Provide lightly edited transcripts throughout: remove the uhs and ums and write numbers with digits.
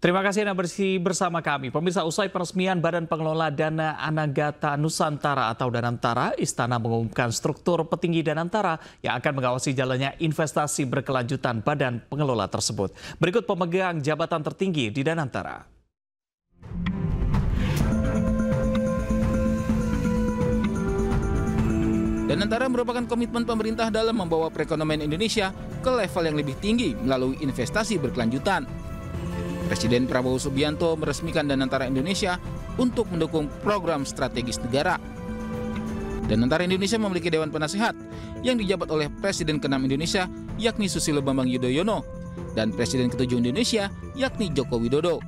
Terima kasih Anda bersama kami. Pemirsa, usai peresmian Badan Pengelola Dana Anagata Nusantara atau Danantara, Istana mengumumkan struktur petinggi Danantara yang akan mengawasi jalannya investasi berkelanjutan badan pengelola tersebut. Berikut pemegang jabatan tertinggi di Danantara. Danantara merupakan komitmen pemerintah dalam membawa perekonomian Indonesia ke level yang lebih tinggi melalui investasi berkelanjutan. Presiden Prabowo Subianto meresmikan Danantara Indonesia untuk mendukung program strategis negara. Danantara Indonesia memiliki Dewan Penasehat yang dijabat oleh Presiden ke-6 Indonesia yakni Susilo Bambang Yudhoyono dan Presiden ke-7 Indonesia yakni Joko Widodo.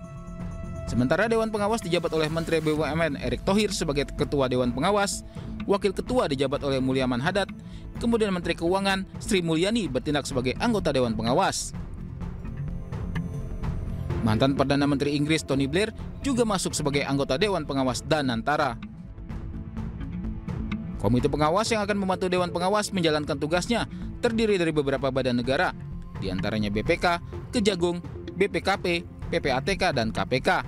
Sementara Dewan Pengawas dijabat oleh Menteri BUMN Erick Thohir sebagai Ketua Dewan Pengawas, Wakil Ketua dijabat oleh Mulyaman Hadad, kemudian Menteri Keuangan Sri Mulyani bertindak sebagai anggota Dewan Pengawas. Mantan Perdana Menteri Inggris Tony Blair juga masuk sebagai anggota Dewan Pengawas Danantara. Komite pengawas yang akan membantu Dewan Pengawas menjalankan tugasnya terdiri dari beberapa badan negara, diantaranya BPK, Kejagung, BPKP, PPATK, dan KPK.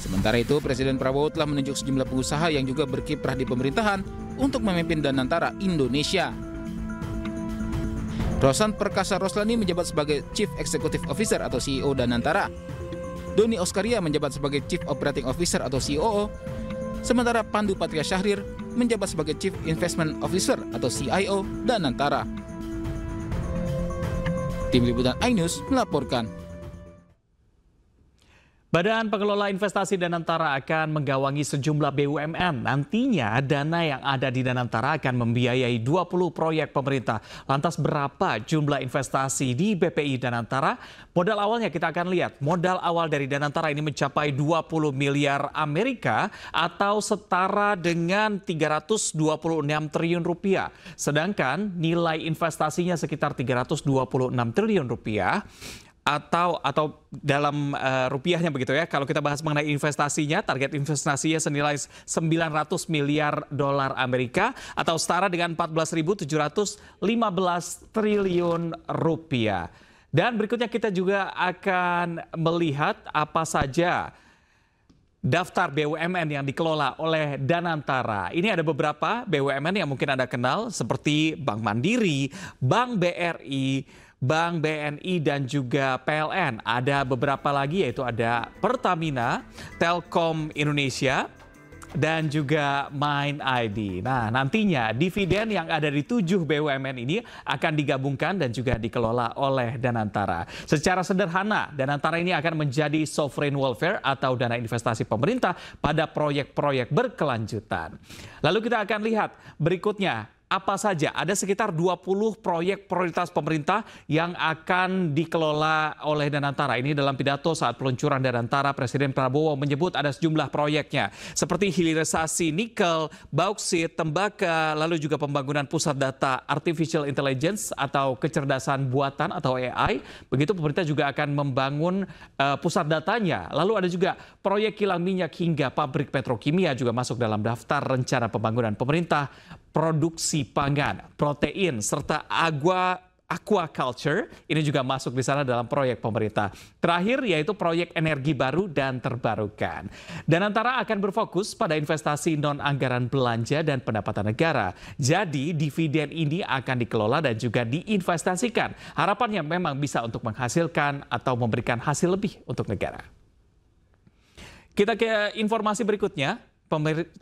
Sementara itu, Presiden Prabowo telah menunjuk sejumlah pengusaha yang juga berkiprah di pemerintahan untuk memimpin Danantara Indonesia. Rosan Perkasa Roslani menjabat sebagai Chief Executive Officer atau CEO Danantara. Doni Oskaria menjabat sebagai Chief Operating Officer atau COO. Sementara Pandu Patria Syahrir menjabat sebagai Chief Investment Officer atau CIO Danantara. Tim Liputan iNews melaporkan. Badan Pengelola Investasi Danantara akan menggawangi sejumlah BUMN. Nantinya dana yang ada di Danantara akan membiayai 20 proyek pemerintah. Lantas berapa jumlah investasi di BPI Danantara? Modal awalnya kita akan lihat. Modal awal dari Danantara ini mencapai 20 miliar Amerika atau setara dengan 326 triliun rupiah. Sedangkan nilai investasinya sekitar 326 triliun rupiah. Atau dalam rupiahnya begitu ya. Kalau kita bahas mengenai investasinya, target investasinya senilai 900 miliar dolar Amerika atau setara dengan 14.715 triliun rupiah. Dan berikutnya kita juga akan melihat apa saja daftar BUMN yang dikelola oleh Danantara. Ini ada beberapa BUMN yang mungkin Anda kenal seperti Bank Mandiri, Bank BRI, Bank BNI dan juga PLN. Ada beberapa lagi yaitu ada Pertamina, Telkom Indonesia, dan juga MindID. Nah, nantinya dividen yang ada di 7 BUMN ini akan digabungkan dan juga dikelola oleh Danantara. Secara sederhana, Danantara ini akan menjadi sovereign welfare atau dana investasi pemerintah pada proyek-proyek berkelanjutan. Lalu kita akan lihat berikutnya. Apa saja? Ada sekitar 20 proyek prioritas pemerintah yang akan dikelola oleh Danantara. Ini dalam pidato saat peluncuran Danantara, Presiden Prabowo menyebut ada sejumlah proyeknya. Seperti hilirisasi nikel, bauksit, tembakau, lalu juga pembangunan pusat data artificial intelligence atau kecerdasan buatan atau AI. Begitu pemerintah juga akan membangun pusat datanya. Lalu ada juga proyek kilang minyak hingga pabrik petrokimia juga masuk dalam daftar rencana pembangunan pemerintah. Produksi pangan, protein, serta aquaculture ini juga masuk di sana dalam proyek pemerintah. Terakhir yaitu proyek energi baru dan terbarukan. Danantara akan berfokus pada investasi non-anggaran belanja dan pendapatan negara. Jadi dividen ini akan dikelola dan juga diinvestasikan. Harapannya memang bisa untuk menghasilkan atau memberikan hasil lebih untuk negara. Kita ke informasi berikutnya.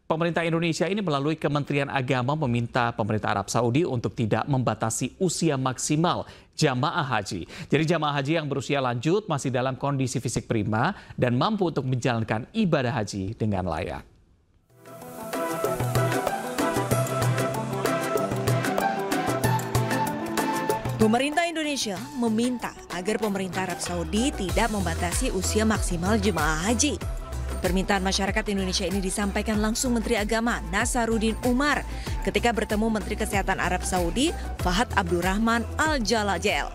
Pemerintah Indonesia ini melalui Kementerian Agama meminta pemerintah Arab Saudi untuk tidak membatasi usia maksimal jamaah haji. Jadi jamaah haji yang berusia lanjut masih dalam kondisi fisik prima dan mampu untuk menjalankan ibadah haji dengan layak. Pemerintah Indonesia meminta agar pemerintah Arab Saudi tidak membatasi usia maksimal jemaah haji. Permintaan masyarakat Indonesia ini disampaikan langsung Menteri Agama Nasaruddin Umar ketika bertemu Menteri Kesehatan Arab Saudi Fahad Abdurrahman Al-Jalajel.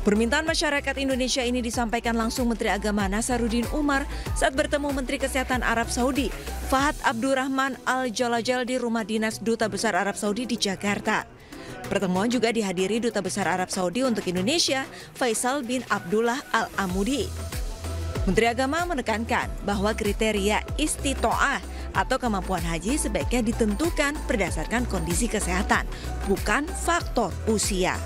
Permintaan masyarakat Indonesia ini disampaikan langsung Menteri Agama Nasaruddin Umar saat bertemu Menteri Kesehatan Arab Saudi Fahad Abdurrahman Al-Jalajel di rumah dinas Duta Besar Arab Saudi di Jakarta. Pertemuan juga dihadiri Duta Besar Arab Saudi untuk Indonesia, Faisal bin Abdullah Al-Amudi. Menteri Agama menekankan bahwa kriteria istitoah atau kemampuan haji sebaiknya ditentukan berdasarkan kondisi kesehatan, bukan faktor usia.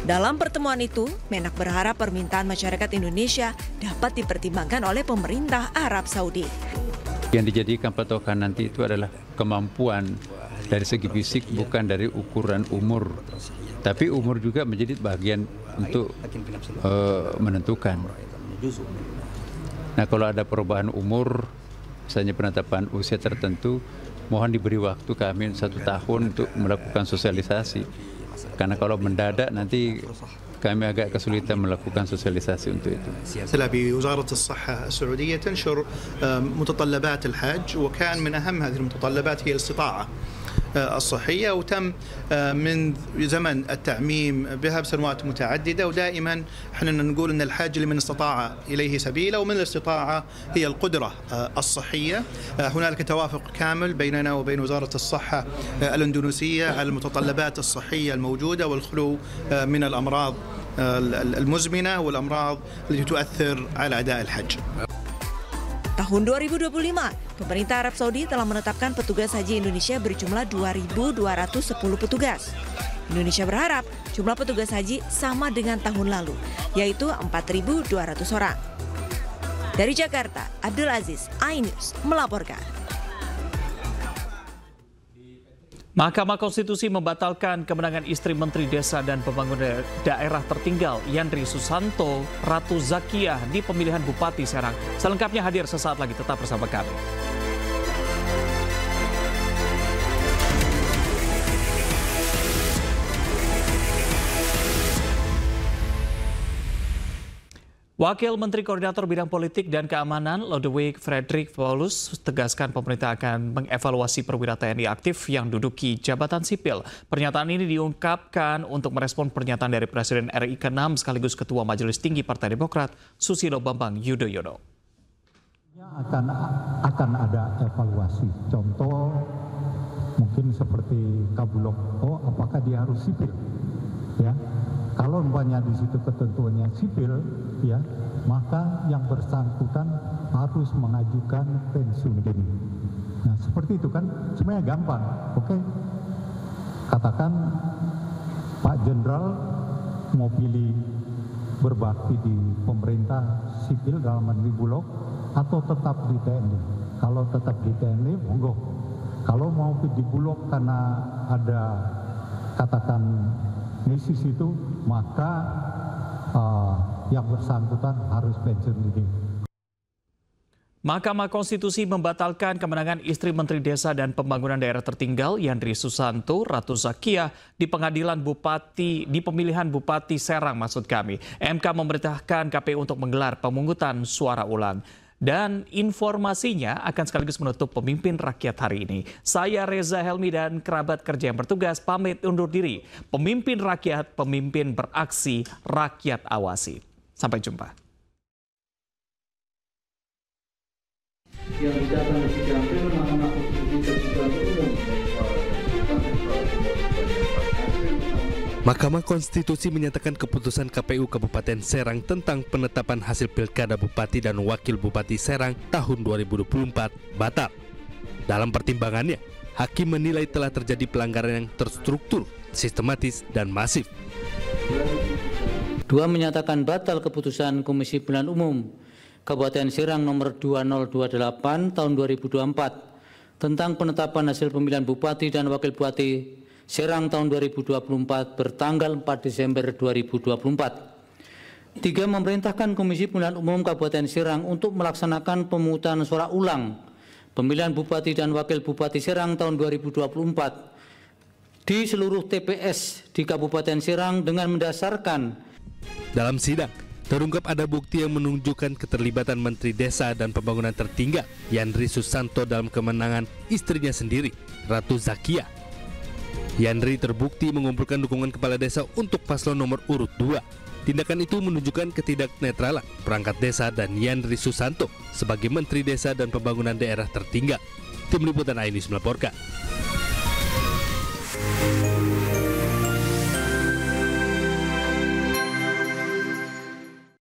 Dalam pertemuan itu, Menak berharap permintaan masyarakat Indonesia dapat dipertimbangkan oleh pemerintah Arab Saudi. Yang dijadikan patokan nanti itu adalah kemampuan dari segi fisik, bukan dari ukuran umur. Tapi umur juga menjadi bagian untuk menentukan. Nah, kalau ada perubahan umur, misalnya penetapan usia tertentu, mohon diberi waktu kami 1 tahun untuk melakukan sosialisasi. Karena kalau mendadak nanti kami agak kesulitan melakukan sosialisasi untuk itu. بوزارة الصحة السعودية تنشر متطلبات الحج، وكان من أهم هذه المتطلبات هي الاستطاعة الصحية، وتم من زمن التعميم بها بسنوات متعددة، ودائما احنا نقول ان الحاج لمن استطاع إليه سبيلا، ومن الاستطاعة هي القدرة الصحية. هنالك توافق كامل بيننا وبين وزارة الصحة الإندونيسية على المتطلبات الصحية الموجودة والخلو من الأمراض المزمنة والأمراض التي تؤثر على أداء الحج. Tahun 2025, pemerintah Arab Saudi telah menetapkan petugas haji Indonesia berjumlah 2.210 petugas. Indonesia berharap jumlah petugas haji sama dengan tahun lalu, yaitu 4.200 orang. Dari Jakarta, Abdul Aziz, iNews melaporkan. Mahkamah Konstitusi membatalkan kemenangan istri Menteri Desa dan Pembangunan Daerah Tertinggal Yandri Susanto, Ratu Zakiah di pemilihan Bupati Serang. Selengkapnya hadir sesaat lagi, tetap bersama kami. Wakil Menteri Koordinator Bidang Politik dan Keamanan Lodewijk Frederick Paulus tegaskan pemerintah akan mengevaluasi perwira TNI aktif yang duduki jabatan sipil. Pernyataan ini diungkapkan untuk merespon pernyataan dari Presiden RI ke-6 sekaligus Ketua Majelis Tinggi Partai Demokrat Susilo Bambang Yudhoyono. Akan ada evaluasi. Contoh mungkin seperti Kabulok, apakah dia harus sipil? Ya. Kalau umpamanya di situ ketentuannya sipil, ya, maka yang bersangkutan harus mengajukan pensiun dini. Nah, seperti itu kan sebenarnya gampang. Oke. Katakan Pak Jenderal mau pilih berbakti di pemerintah sipil dalam negeri Bulog atau tetap di TNI. Kalau tetap di TNI, monggo. Kalau mau di Bulog karena ada katakan misis itu, maka yang bersangkutan harus pensiun dini. Mahkamah Konstitusi membatalkan kemenangan istri Menteri Desa dan Pembangunan Daerah Tertinggal Yandri Susanto, Ratu Zakiah di pemilihan Bupati Serang maksud kami. MK memerintahkan KPU untuk menggelar pemungutan suara ulang. Dan informasinya akan sekaligus menutup Pemimpin Rakyat hari ini. Saya Reza Helmi dan kerabat kerja yang bertugas pamit undur diri. Pemimpin Rakyat, pemimpin beraksi, rakyat awasi. Sampai jumpa. Mahkamah Konstitusi menyatakan keputusan KPU Kabupaten Serang tentang penetapan hasil Pilkada Bupati dan Wakil Bupati Serang tahun 2024 batal. Dalam pertimbangannya, hakim menilai telah terjadi pelanggaran yang terstruktur, sistematis, dan masif. 2 menyatakan batal keputusan Komisi Pemilihan Umum Kabupaten Serang nomor 2028 tahun 2024 tentang penetapan hasil pemilihan Bupati dan Wakil Bupati Serang tahun 2024 bertanggal 4 Desember 2024. 3 memerintahkan Komisi Pemilihan Umum Kabupaten Serang untuk melaksanakan pemungutan suara ulang pemilihan Bupati dan Wakil Bupati Serang tahun 2024 di seluruh TPS di Kabupaten Serang dengan mendasarkan. Dalam sidang, terungkap ada bukti yang menunjukkan keterlibatan Menteri Desa dan Pembangunan Tertinggal Yandri Susanto dalam kemenangan istrinya sendiri, Ratu Zakiah. Yandri terbukti mengumpulkan dukungan kepala desa untuk paslon nomor urut 2. Tindakan itu menunjukkan ketidaknetralan perangkat desa dan Yandri Susanto sebagai Menteri Desa dan Pembangunan Daerah Tertinggal. Tim Liputan iNews melaporkan.